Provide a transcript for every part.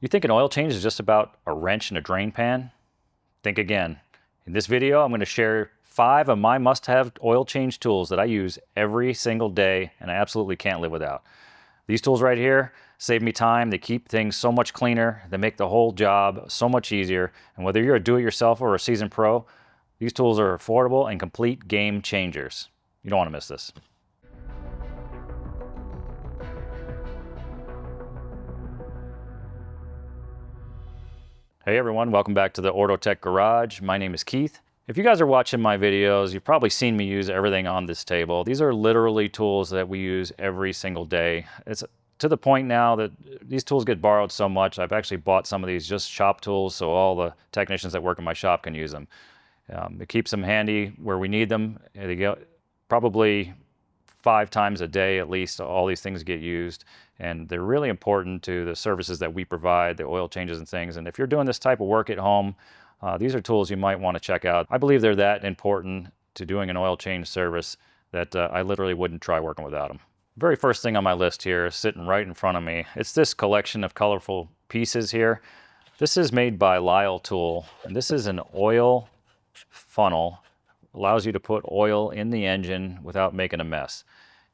You think an oil change is just about a wrench and a drain pan? Think again. In this video, I'm going to share 5 of my must-have oil change tools that I use every single day and I absolutely can't live without. These tools right here save me time. They keep things so much cleaner. They make the whole job so much easier. And whether you're a do-it-yourselfer or a seasoned pro, these tools are affordable and complete game changers. You don't want to miss this. Hey everyone, welcome back to the OrtoTech Garage. My name is Keith. If you guys are watching my videos, you've probably seen me use everything on this table. These are literally tools that we use every single day. It's to the point now that these tools get borrowed so much, I've actually bought some of these just shop tools so all the technicians that work in my shop can use them. It keeps them handy where we need them. They get probably 5 times a day at least, all these things get used, and they're really important to the services that we provide, the oil changes and things. And if you're doing this type of work at home, these are tools you might want to check out. I believe they're that important to doing an oil change service that I literally wouldn't try working without them. Very first thing on my list here is sitting right in front of me. It's this collection of colorful pieces here. This is made by Lisle tool, and this is an oil funnel. Allows you to put oil in the engine without making a mess.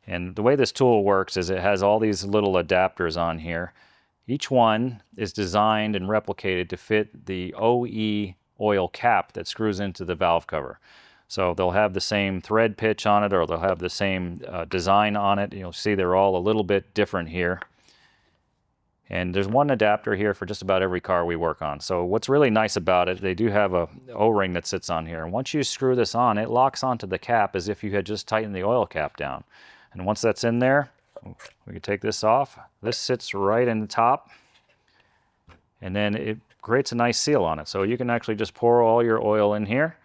And the way this tool works is it has all these little adapters on here. Each one is designed and replicated to fit the OE oil cap that screws into the valve cover. So they'll have the same thread pitch on it, or they'll have the same design on it. You'll see they're all a little bit different here. And there's one adapter here for just about every car we work on. So what's really nice about it, they do have a O-ring that sits on here. And once you screw this on, it locks onto the cap as if you had just tightened the oil cap down. And once that's in there, we can take this off. This sits right in the top. And then it creates a nice seal on it. So you can actually just pour all your oil in here.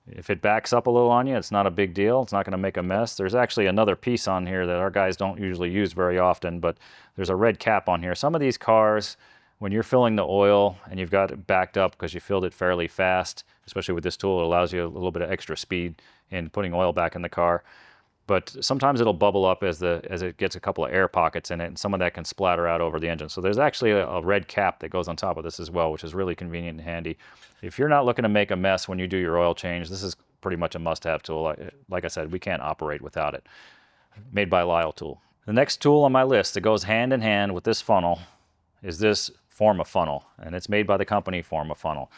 If it backs up a little on you, it's not a big deal. It's not going to make a mess. There's actually another piece on here that our guys don't usually use very often, but there's a red cap on here. Some of these cars, when you're filling the oil and you've got it backed up because you filled it fairly fast, especially with this tool, it allows you a little bit of extra speed in putting oil back in the car. But sometimes it'll bubble up as it gets a couple of air pockets in it, and some of that can splatter out over the engine. So there's actually a red cap that goes on top of this as well, which is really convenient and handy. If you're not looking to make a mess when you do your oil change, this is pretty much a must-have tool. Like I said, we can't operate without it. Made by Lisle tool. The next tool on my list that goes hand in hand with this funnel is this Forma funnel, and it's made by the company Forma funnel.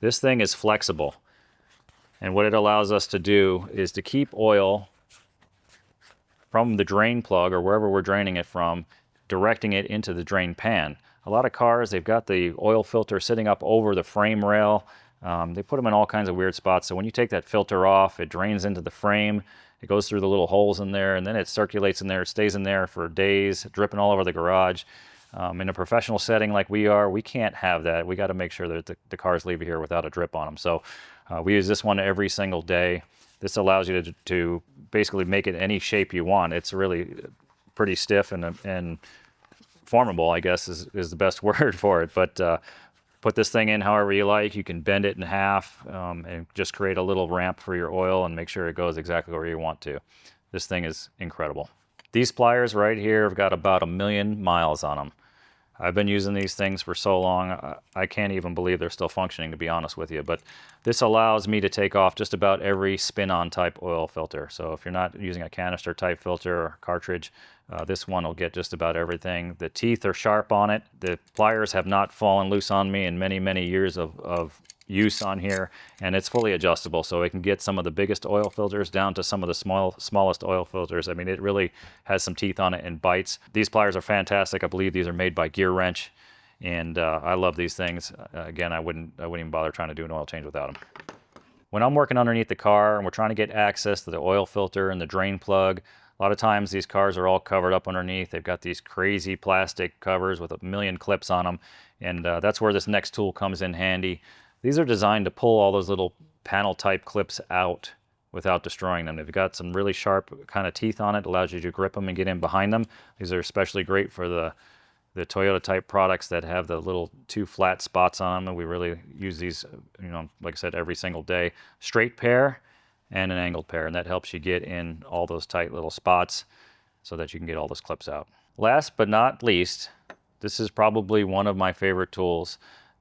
This thing is flexible, and what it allows us to do is to keep oil from the drain plug or wherever we're draining it from, directing it into the drain pan. A lot of cars, they've got the oil filter sitting up over the frame rail. They put them in all kinds of weird spots. So when you take that filter off, it drains into the frame. It goes through the little holes in there, and then it circulates in there. It stays in there for days, dripping all over the garage. In a professional setting like we are, we can't have that. We got to make sure that the cars leave here without a drip on them. So we use this one every single day. This allows you to basically make it any shape you want. It's really pretty stiff and formable, I guess is the best word for it. But put this thing in however you like. You can bend it in half and just create a little ramp for your oil and make sure it goes exactly where you want to. This thing is incredible. These pliers right here have got about 1 million miles on them. I've been using these things for so long, I can't even believe they're still functioning, to be honest with you. But this allows me to take off just about every spin-on type oil filter. So if you're not using a canister type filter or cartridge, this one will get just about everything. The teeth are sharp on it. The pliers have not fallen loose on me in many, many years of use on here, and it's fully adjustable, so it can get some of the biggest oil filters down to some of the smallest oil filters. I mean, it really has some teeth on it and bites. These pliers are fantastic. I believe these are made by Gearwrench, and I love these things. Again, I wouldn't even bother trying to do an oil change without them. When I'm working underneath the car and we're trying to get access to the oil filter and the drain plug, a lot of times these cars are all covered up underneath. They've got these crazy plastic covers with 1 million clips on them, and that's where this next tool comes in handy. These are designed to pull all those little panel type clips out without destroying them. They've got some really sharp kind of teeth on it. Allows you to grip them and get in behind them. These are especially great for the Toyota type products that have the little 2 flat spots on them. And we really use these, like I said, every single day. Straight pair and an angled pair, and that helps you get in all those tight little spots so that you can get all those clips out. Last but not least, This is probably one of my favorite tools.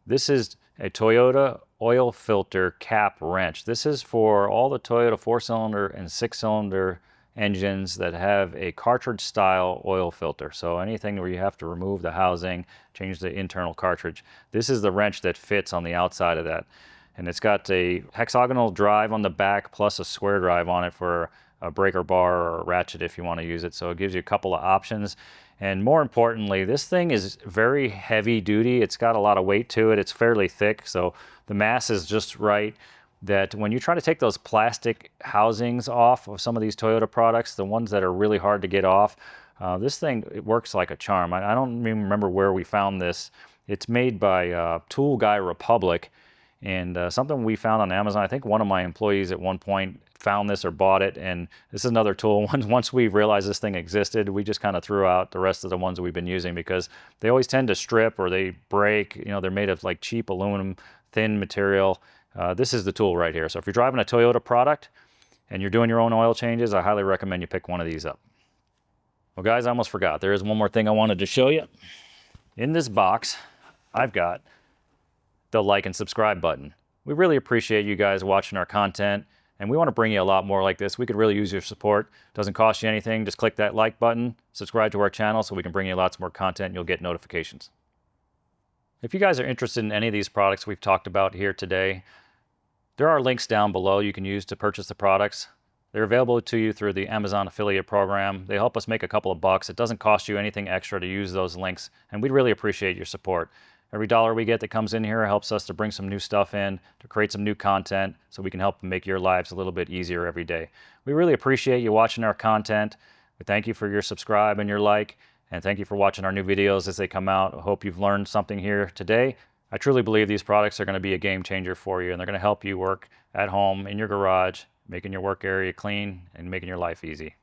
This is a Toyota oil filter cap wrench. This is for all the Toyota 4-cylinder and 6-cylinder engines that have a cartridge style oil filter. So anything where you have to remove the housing, change the internal cartridge. This is the wrench that fits on the outside of that. And it's got a hexagonal drive on the back plus a square drive on it for a breaker bar or a ratchet if you want to use it. So it gives you a couple of options. And more importantly, this thing is very heavy duty. It's got a lot of weight to it. It's fairly thick, so the mass is just right. That when you try to take those plastic housings off of some of these Toyota products, the ones that are really hard to get off, this thing, it works like a charm. I don't even remember where we found this. It's made by Tool Guy Republic, and something we found on Amazon. I think one of my employees at one point found this or bought it, and this is another tool. Once we realized this thing existed, we just kind of threw out the rest of the ones that we've been using because they always tend to strip or they break. You know, they're made of like cheap aluminum, thin material. This is the tool right here. So if you're driving a Toyota product and you're doing your own oil changes, I highly recommend you pick one of these up. Well guys, I almost forgot. There is one more thing I wanted to show you. In this box, I've got the like and subscribe button. We really appreciate you guys watching our content, and we want to bring you a lot more like this. We could really use your support. Doesn't cost you anything. Just click that like button, subscribe to our channel so we can bring you lots more content and you'll get notifications. If you guys are interested in any of these products we've talked about here today, there are links down below you can use to purchase the products. They're available to you through the Amazon affiliate program. They help us make a couple of bucks. It doesn't cost you anything extra to use those links, and we'd really appreciate your support. Every dollar we get that comes in here helps us to bring some new stuff in, to create some new content, so we can help make your lives a little bit easier every day. We really appreciate you watching our content. We thank you for your subscribe and your like, and thank you for watching our new videos as they come out. I hope you've learned something here today. I truly believe these products are going to be a game changer for you, and they're going to help you work at home, in your garage, making your work area clean and making your life easy.